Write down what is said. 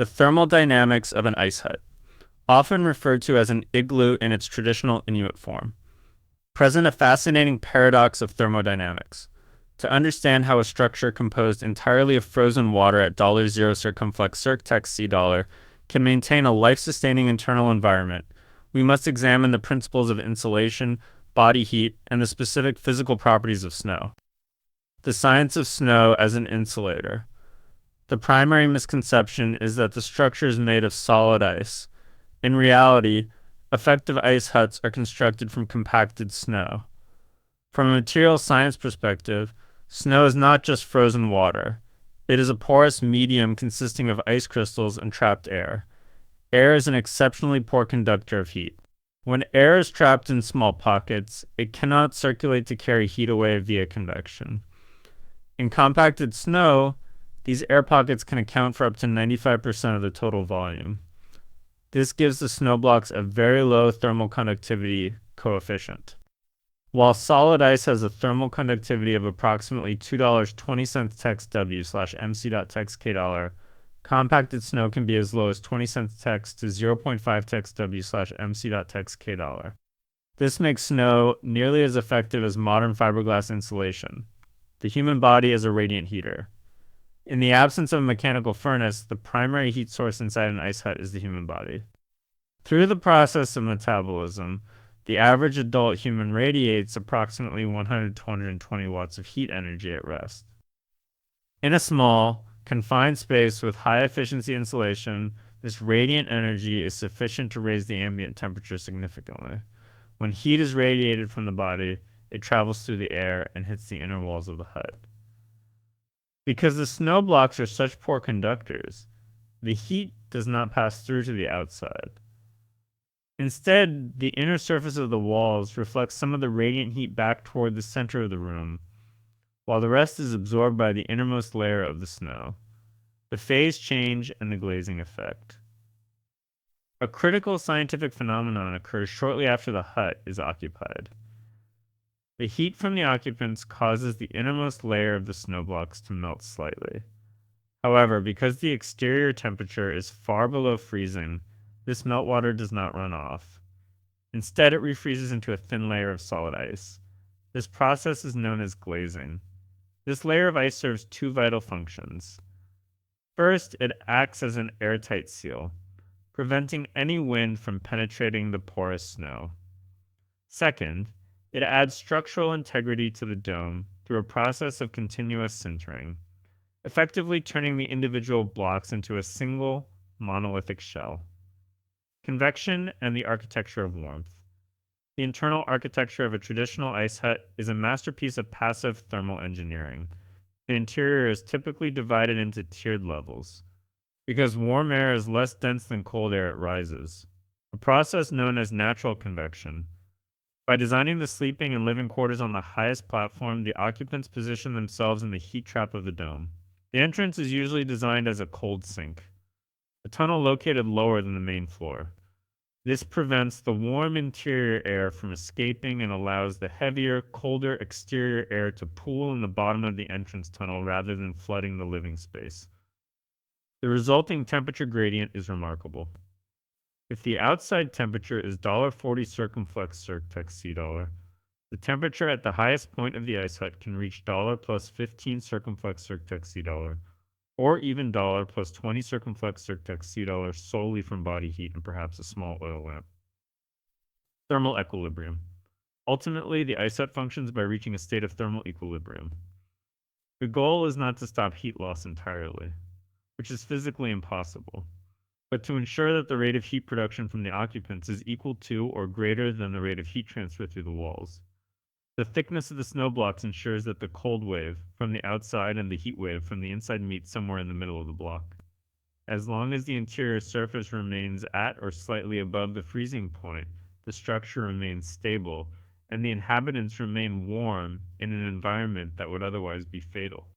The thermodynamics of an ice hut, often referred to as an igloo in its traditional Inuit form, present a fascinating paradox of thermodynamics. To understand how a structure composed entirely of frozen water at $0 circumflex circ text $C can maintain a life-sustaining internal environment, we must examine the principles of insulation, body heat, and the specific physical properties of snow. The science of snow as an insulator. The primary misconception is that the structure is made of solid ice. In reality, effective ice huts are constructed from compacted snow. From a material science perspective, snow is not just frozen water. It is a porous medium consisting of ice crystals and trapped air. Air is an exceptionally poor conductor of heat. When air is trapped in small pockets, it cannot circulate to carry heat away via convection. In compacted snow, these air pockets can account for up to 95% of the total volume. This gives the snow blocks a very low thermal conductivity coefficient. While solid ice has a thermal conductivity of approximately $2.20 tex W/mc.tex K$, compacted snow can be as low as 20 cents tex to 0.5 tex W/mc.tex K$. This makes snow nearly as effective as modern fiberglass insulation. The human body is a radiant heater. In the absence of a mechanical furnace, the primary heat source inside an ice hut is the human body. Through the process of metabolism, the average adult human radiates approximately 100 to 120 watts of heat energy at rest. In a small, confined space with high-efficiency insulation, this radiant energy is sufficient to raise the ambient temperature significantly. When heat is radiated from the body, it travels through the air and hits the inner walls of the hut. Because the snow blocks are such poor conductors, the heat does not pass through to the outside. Instead, the inner surface of the walls reflects some of the radiant heat back toward the center of the room, while the rest is absorbed by the innermost layer of the snow. The phase change and the glazing effect. A critical scientific phenomenon occurs shortly after the hut is occupied. The heat from the occupants causes the innermost layer of the snow blocks to melt slightly. However, because the exterior temperature is far below freezing, this meltwater does not run off. Instead, it refreezes into a thin layer of solid ice. This process is known as glazing. This layer of ice serves two vital functions. First, it acts as an airtight seal, preventing any wind from penetrating the porous snow. Second, it adds structural integrity to the dome through a process of continuous sintering, effectively turning the individual blocks into a single, monolithic shell. Convection and the architecture of warmth. The internal architecture of a traditional ice hut is a masterpiece of passive thermal engineering. The interior is typically divided into tiered levels. Because warm air is less dense than cold air, it rises, a process known as natural convection. By designing the sleeping and living quarters on the highest platform, the occupants position themselves in the heat trap of the dome. The entrance is usually designed as a cold sink, a tunnel located lower than the main floor. This prevents the warm interior air from escaping and allows the heavier, colder exterior air to pool in the bottom of the entrance tunnel rather than flooding the living space. The resulting temperature gradient is remarkable. If the outside temperature is $40 circumflex circ tex $C, the temperature at the highest point of the ice hut can reach plus 15 circumflex circ tex $, or even plus 20 circumflex circ tex $C solely from body heat and perhaps a small oil lamp. Thermal equilibrium. Ultimately, the ice hut functions by reaching a state of thermal equilibrium. The goal is not to stop heat loss entirely, which is physically impossible, but to ensure that the rate of heat production from the occupants is equal to or greater than the rate of heat transfer through the walls. The thickness of the snow blocks ensures that the cold wave from the outside and the heat wave from the inside meet somewhere in the middle of the block. As long as the interior surface remains at or slightly above the freezing point, the structure remains stable, and the inhabitants remain warm in an environment that would otherwise be fatal.